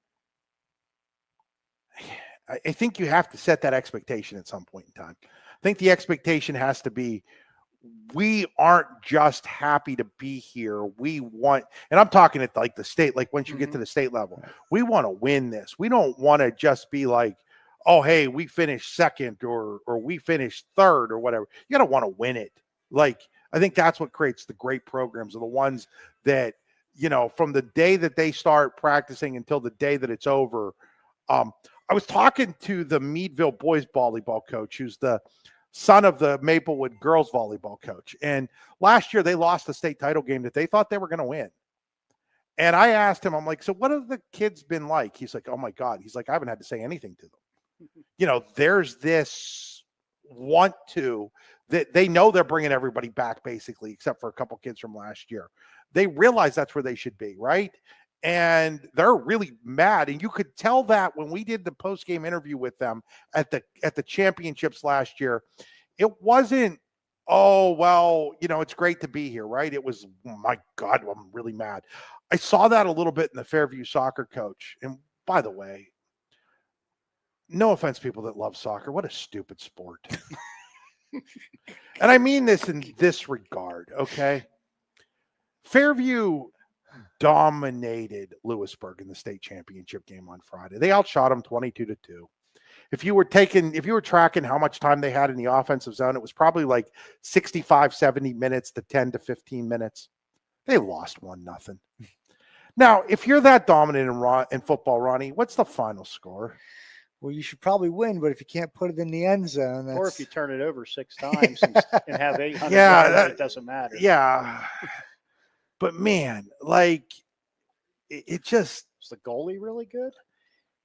I think you have to set that expectation at some point in time. I think the expectation has to be, we aren't just happy to be here. We want, and I'm talking at, like, the state, like, once you get to the state level, we want to win this. We don't want to just be like, oh, hey, we finished second or we finished third or whatever. You got to want to win it. Like, I think that's what creates the great programs, are the ones that, from the day that they start practicing until the day that it's over. I was talking to the Meadville boys volleyball coach, who's the son of the Maplewood girls volleyball coach. And last year they lost the state title game that they thought they were going to win. And I asked him, I'm like, so what have the kids been like? He's like, oh my God. He's like, I haven't had to say anything to them. There's this want to, that they know they're bringing everybody back basically, except for a couple kids from last year. They realize that's where they should be, right? And they're really mad. And you could tell that when we did the post-game interview with them at the championships last year. It wasn't, oh, well, it's great to be here, right? It was, oh my God, I'm really mad. I saw that a little bit in the Fairview soccer coach. And by the way, no offense, people that love soccer, what a stupid sport. And I mean this in this regard, okay? Fairview dominated Lewisburg in the state championship game on Friday. They outshot them 22-2. If you were tracking how much time they had in the offensive zone, it was probably like 65, 70 minutes to 10 to 15 minutes. They lost 1-0. Now, if you're that dominant in football, Ronnie, what's the final score? Well, you should probably win, but if you can't put it in the end zone, Or if that's you turn it over 6 times and have 800 Yeah, yards, it doesn't matter. Yeah. But man, like it just Is the goalie really good?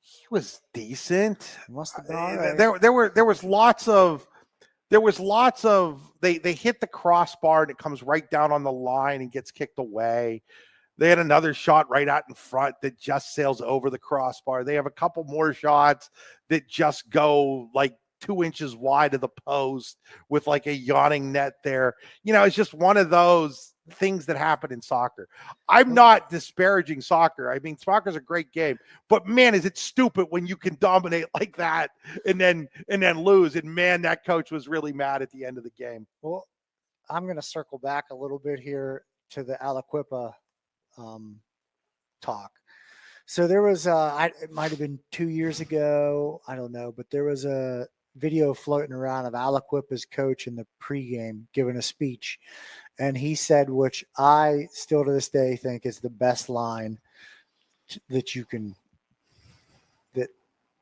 he was decent. must have been all right. There was lots of they hit the crossbar and it comes right down on the line and gets kicked away. They had another shot right out in front that just sails over the crossbar. They have a couple more shots that just go like 2 inches wide of the post with like a yawning net there. You know, it's just one of those things that happen in soccer. I'm not disparaging soccer. I mean, soccer's a great game, but man, is it stupid when you can dominate like that and then lose. And man, that coach was really mad at the end of the game. Well, I'm going to circle back a little bit here to the Aliquippa talk. So there was it might have been 2 years ago, I don't know, but there was a video floating around of Aliquippa's coach in the pregame giving a speech, and he said, which I still to this day think is the best line that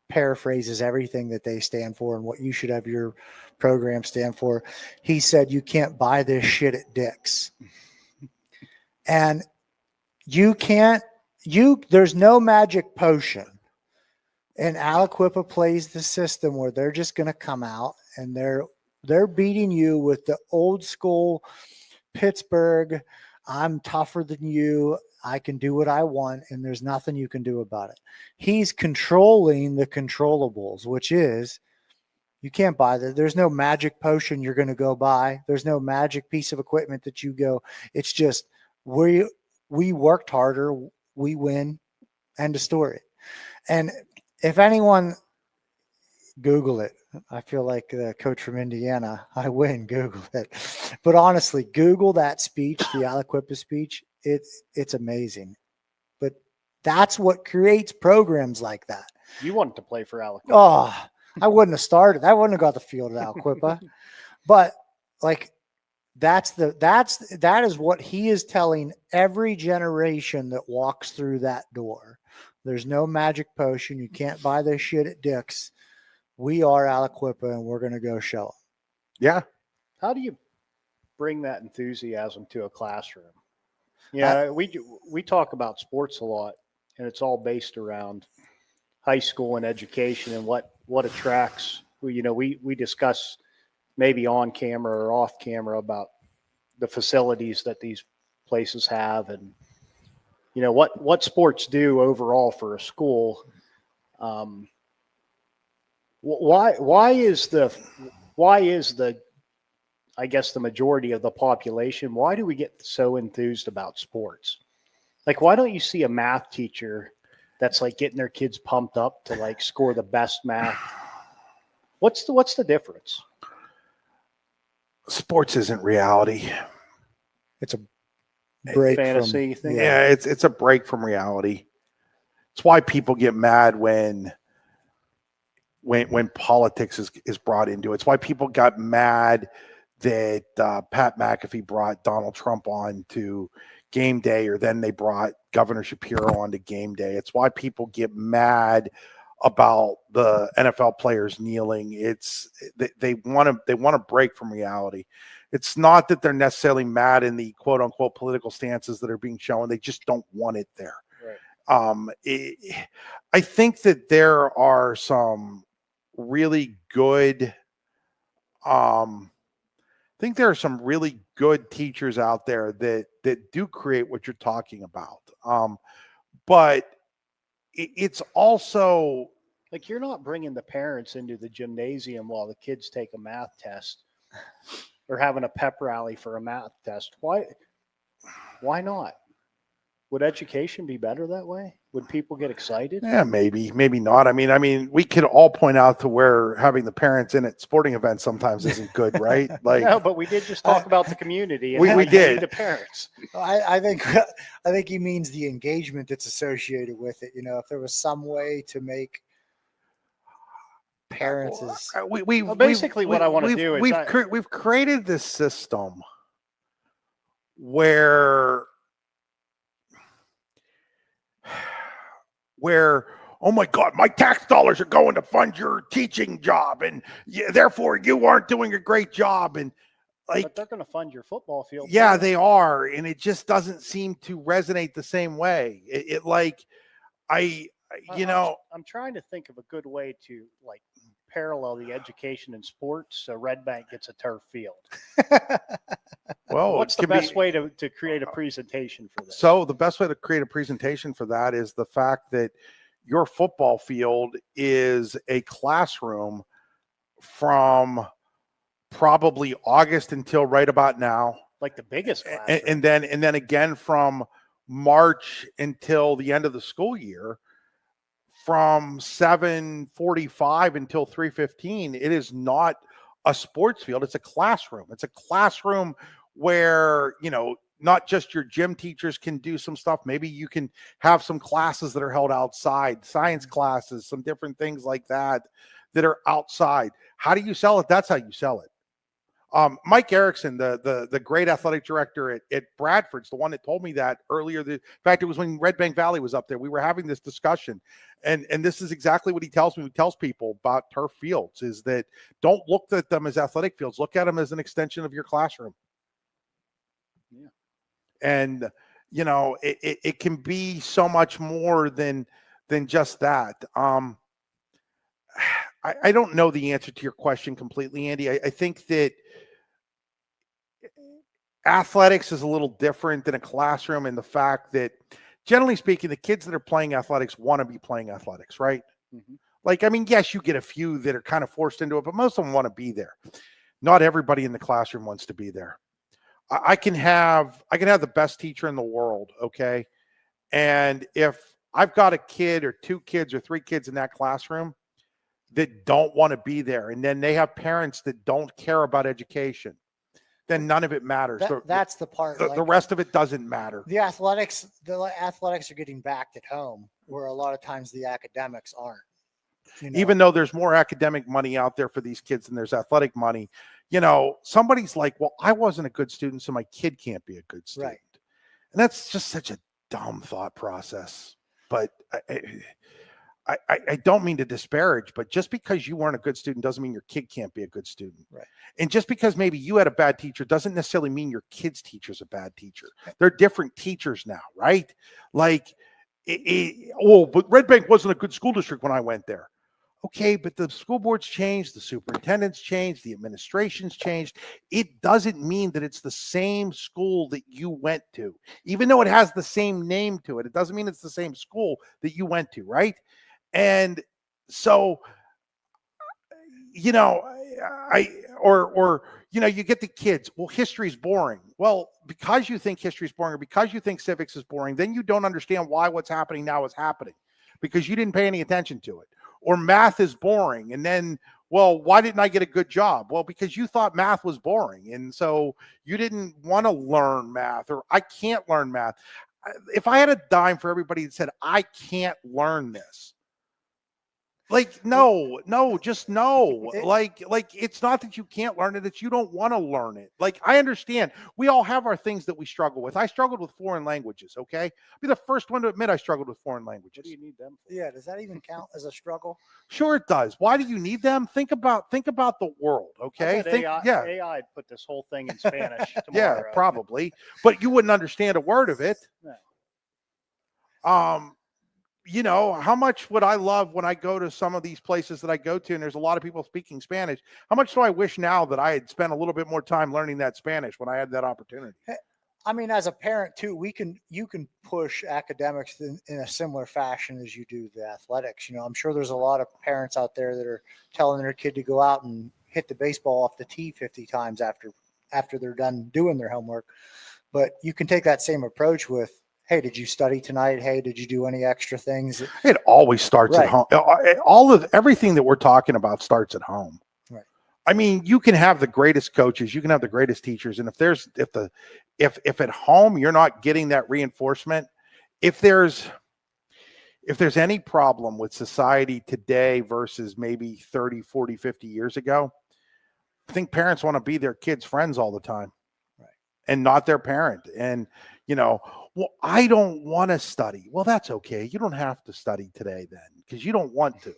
paraphrases everything that they stand for and what you should have your program stand for. He said, "You can't buy this shit at Dick's." And there's no magic potion. And Aliquippa plays the system where they're just going to come out and they're beating you with the old school Pittsburgh, I'm tougher than you, I can do what I want, and there's nothing you can do about it. He's controlling the controllables, which is you can't buy that. There's no magic potion you're going to go buy. There's no magic piece of equipment that you go. It's just we worked harder, we win, end of story. And if anyone, Google it. I feel like the coach from Indiana. I win. Google it. But honestly, Google that speech, the Aliquippa speech. It's amazing. But that's what creates programs like that. You wanted to play for Aliquippa. Oh, I wouldn't have started. I wouldn't have got the field at Aliquippa. But like that is what he is telling every generation that walks through that door. There's no magic potion. You can't buy this shit at Dick's. We are Aliquippa, and we're going to go show them. Yeah. How do you bring that enthusiasm to a classroom? Yeah, we talk about sports a lot, and it's all based around high school and education and what attracts. You know, we discuss maybe on camera or off camera about the facilities that these places have, and you know what sports do overall for a school. Why is the I guess the majority of the population, why do we get so enthused about sports? Like, why don't you see a math teacher that's like getting their kids pumped up to like score the best math? What's the difference? Sports isn't reality. It's a break fantasy thing. Yeah, it's a break from reality. It's why people get mad when politics is brought into it. It's why people got mad that Pat McAfee brought Donald Trump on to game day, or then they brought Governor Shapiro on to game day. It's why people get mad about the NFL players kneeling. It's they want to break from reality. It's not that they're necessarily mad in the quote unquote political stances that are being shown. They just don't want it there. Right. I think that there are some really good I think there are some really good teachers out there that do create what you're talking about. But it's also like you're not bringing the parents into the gymnasium while the kids take a math test or having a pep rally for a math test. Why not? Would education be better that way? Would people get excited? Yeah, maybe not. I mean, we could all point out to where having the parents in at sporting events sometimes isn't good, right? Like, no, but we did just talk about the community. And we did the parents. I think he means the engagement that's associated with it. You know, if there was some way to make parents is basically what I want to do is we've created this system where oh my God, my tax dollars are going to fund your teaching job, and therefore you aren't doing a great job. And like, but they're going to fund your football field. yeah, too. they are, and it just doesn't seem to resonate the same way. It like I'm trying to think of a good way to like parallel the education in sports. So Red Bank gets a turf field. well, What's the best way to create a presentation for this? So the best way to create a presentation for that is the fact that your football field is a classroom from probably August until right about now, like the biggest classroom. and then again from March until the end of the school year, from 7:45 until 3:15. It is not a sports field, it's a classroom. It's a classroom where, not just your gym teachers can do some stuff. Maybe you can have some classes that are held outside, science classes, some different things like that are outside. How do you sell it? That's how you sell it. Mike Erickson, the great athletic director at Bradford's the one that told me that earlier. In fact, it was when Red Bank Valley was up there. We were having this discussion, and this is exactly what he tells me. He tells people about turf fields is that don't look at them as athletic fields. Look at them as an extension of your classroom. Yeah. And it can be so much more than just that. I don't know the answer to your question completely, Andy. I think that athletics is a little different than a classroom in the fact that, generally speaking, the kids that are playing athletics want to be playing athletics, right? Mm-hmm. Like, I mean, yes, you get a few that are kind of forced into it, but most of them want to be there. Not everybody in the classroom wants to be there. I can have the best teacher in the world, okay? And if I've got a kid or two kids or three kids in that classroom that don't want to be there, and then they have parents that don't care about education, then none of it matters. That's the part. The rest of it doesn't matter. The athletics are getting backed at home, where a lot of times the academics aren't. Even though there's more academic money out there for these kids than there's athletic money, somebody's like, well, I wasn't a good student, so my kid can't be a good student. Right. And that's just such a dumb thought process. But I don't mean to disparage, but just because you weren't a good student doesn't mean your kid can't be a good student. Right. And just because maybe you had a bad teacher doesn't necessarily mean your kid's teacher's a bad teacher. They're different teachers now, right? Like, but Red Bank wasn't a good school district when I went there. Okay, but the school board's changed, the superintendent's changed, the administration's changed. It doesn't mean that it's the same school that you went to. Even though it has the same name to it, it doesn't mean it's the same school that you went to, right? And so, you get the kids, well, history's boring. Well, because you think history's boring or because you think civics is boring, then you don't understand why what's happening now is happening because you didn't pay any attention to it. Or math is boring. And then, well, why didn't I get a good job? Well, because you thought math was boring. And so you didn't want to learn math, or I can't learn math. If I had a dime for everybody that said, I can't learn this, like, no, just no. Like it's not that you can't learn it, it's you don't want to learn it. Like, I understand. We all have our things that we struggle with. I struggled with foreign languages, okay? I'll be the first one to admit I struggled with foreign languages. What do you need them for? Yeah, does that even count as a struggle? Sure it does. Why do you need them? Think about the world, okay? AI put this whole thing in Spanish tomorrow. Yeah, probably. But you wouldn't understand a word of it. No. How much would I love when I go to some of these places that I go to and there's a lot of people speaking Spanish? How much do I wish now that I had spent a little bit more time learning that Spanish when I had that opportunity? I mean, as a parent too, you can push academics in a similar fashion as you do the athletics. I'm sure there's a lot of parents out there that are telling their kid to go out and hit the baseball off the tee 50 times after they're done doing their homework. But you can take that same approach with, hey, did you study tonight? Hey, did you do any extra things? It always starts at home. Everything that we're talking about starts at home. Right. I mean, you can have the greatest coaches, you can have the greatest teachers, and if at home you're not getting that reinforcement, if there's any problem with society today versus maybe 30, 40, 50 years ago, I think parents want to be their kids' friends all the time. Right. And not their parent. And well, I don't want to study. Well, that's okay. You don't have to study today then. because you don't want to.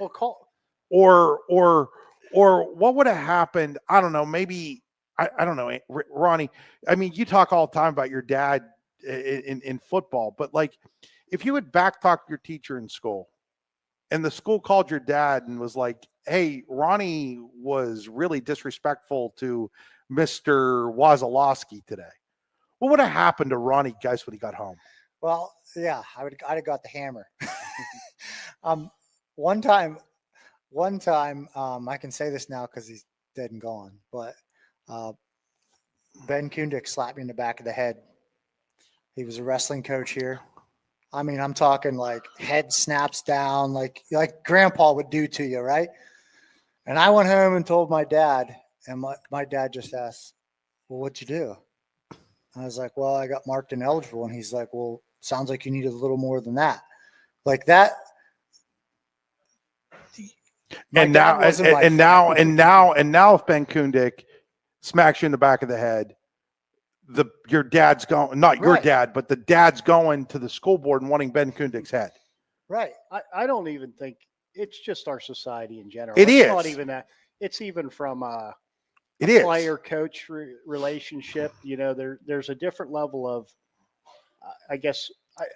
Well, call. Or what would have happened? I don't know. Maybe I don't know, Ronnie. I mean, you talk all the time about your dad in football, but like, if you had backtalked your teacher in school, and the school called your dad and was like, "Hey, Ronnie was really disrespectful to Mr. Wazalowski today," what would have happened to Ronnie Geist when he got home? Well, yeah, I'd have got the hammer. One time, I can say this now because he's dead and gone, but Ben Kundik slapped me in the back of the head. He was a wrestling coach here. I mean, I'm talking like head snaps down, like grandpa would do to you, right? And I went home and told my dad, and my dad just asked, "Well, what'd you do?" I was like, "Well, I got marked ineligible." And he's like, "Well, sounds like you needed a little more than that." Like that. And now, if Ben Kundik smacks you in the back of the head, your dad's going, not your dad, but the dad's going to the school board and wanting Ben Kundik's head. Right. I don't even think it's just our society in general. It's is not even that. It's even from a player coach relationship. You know, there's a different level of, I guess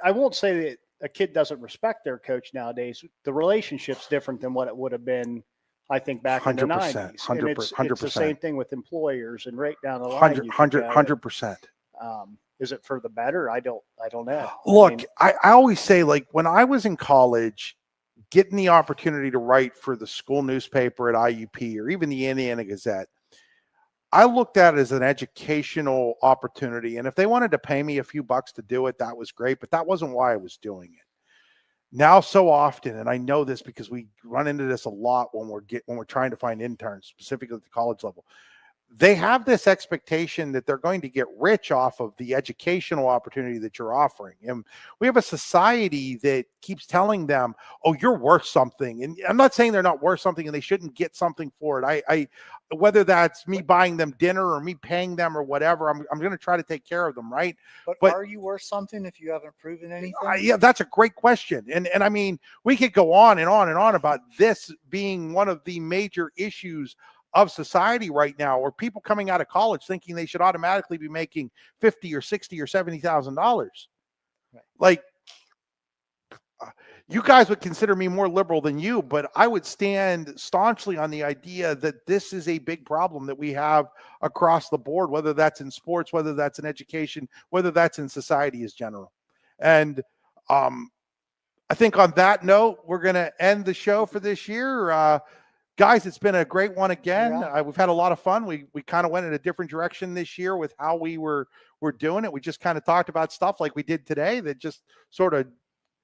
I won't say that a kid doesn't respect their coach nowadays. The relationship's different than what it would have been, I think, back in the 90s. 100%. It's the same thing with employers and right down the line. 100%. Is it for the better? I don't know. Look, I always say, like, when I was in college, getting the opportunity to write for the school newspaper at IUP or even the Indiana Gazette, I looked at it as an educational opportunity. And if they wanted to pay me a few bucks to do it, that was great. But that wasn't why I was doing it. Now, so often, and I know this because we run into this a lot when we're trying to find interns, specifically at the college level. They have this expectation that they're going to get rich off of the educational opportunity that you're offering. And we have a society that keeps telling them, "Oh, you're worth something." And I'm not saying they're not worth something and they shouldn't get something for it. I whether that's me buying them dinner or me paying them or whatever, I'm going to try to take care of them, right? But are you worth something if you haven't proven anything? Yeah, that's a great question. And I mean, we could go on and on and on about this being one of the major issues of society right now, where people coming out of college thinking they should automatically be making $50 or $60 or $70,000. Right. Like, you guys would consider me more liberal than you, but I would stand staunchly on the idea that this is a big problem that we have across the board, whether that's in sports, whether that's in education, whether that's in society as general. And I think on that note, we're going to end the show for this year. Guys, it's been a great one again. Yeah. We've had a lot of fun. We kind of went in a different direction this year with how we're doing it. We just kind of talked about stuff like we did today that just sort of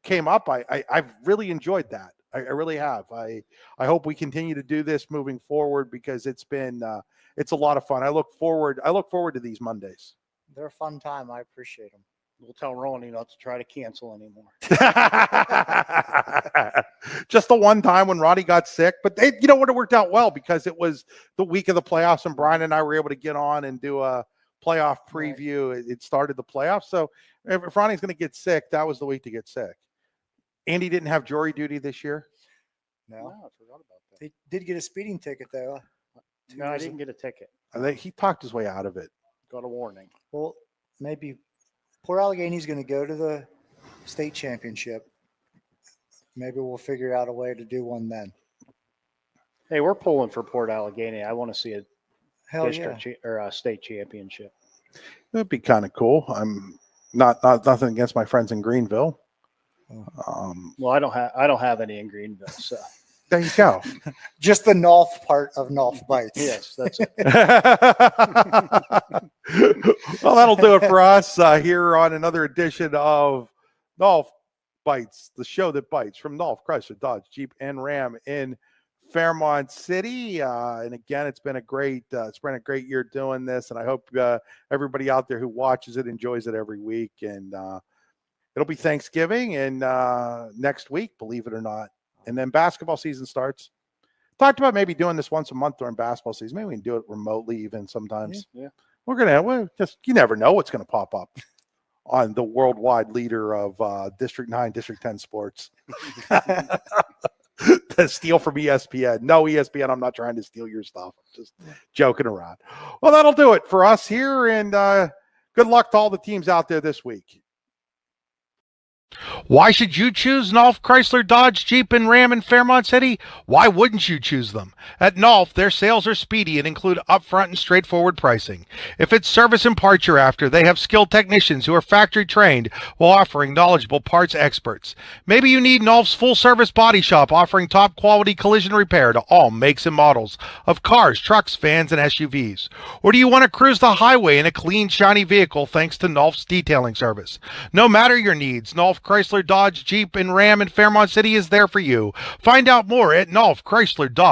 came up. I've really enjoyed that. I really have. I hope we continue to do this moving forward because it's been it's a lot of fun. I look forward to these Mondays. They're a fun time. I appreciate them. We'll tell Ronnie not to try to cancel anymore. Just the one time when Ronnie got sick, but you know what, it worked out well because it was the week of the playoffs and Brian and I were able to get on and do a playoff preview. Right. It started the playoffs. So if Ronnie's going to get sick, that was the week to get sick. Andy didn't have jury duty this year. No, I forgot about that. He did get a speeding ticket though. No, I didn't get a ticket. He talked his way out of it. Got a warning. Well, maybe Port Allegheny's going to go to the state championship. Maybe we'll figure out a way to do one then. Hey, we're pulling for Port Allegheny. I want to see a district or a state championship. That'd be kind of cool. I'm not nothing against my friends in Greenville. Well, I don't have any in Greenville, so there you go. Just the Nolf part of Nolf Bites. Yes, that's it. Well, that'll do it for us here on another edition of Nolf Bites, the show that bites from Nolf, Chrysler, Dodge, Jeep, and Ram in Fairmont City. And again, it's been a great year doing this, and I hope everybody out there who watches it enjoys it every week. And it'll be Thanksgiving and next week, believe it or not. And then basketball season starts. Talked about maybe doing this once a month during basketball season. Maybe we can do it remotely even sometimes. Yeah. We're just, you never know what's going to pop up. on the worldwide leader of District 9, District 10 sports. To steal from ESPN. No, ESPN, I'm not trying to steal your stuff. I'm just joking around. Well, that'll do it for us here, and good luck to all the teams out there this week. Why should you choose Nolf, Chrysler, Dodge, Jeep, and Ram in Fairmont City? Why wouldn't you choose them? At Nolf, their sales are speedy and include upfront and straightforward pricing. If it's service and parts you're after, they have skilled technicians who are factory trained while offering knowledgeable parts experts. Maybe you need Nolf's full-service body shop offering top-quality collision repair to all makes and models of cars, trucks, vans, and SUVs. Or do you want to cruise the highway in a clean, shiny vehicle thanks to Nolf's detailing service? No matter your needs, Nolf, Chrysler, Dodge, Jeep, and Ram in Fairmont City is there for you. Find out more at Nolf, Chrysler, Dodge.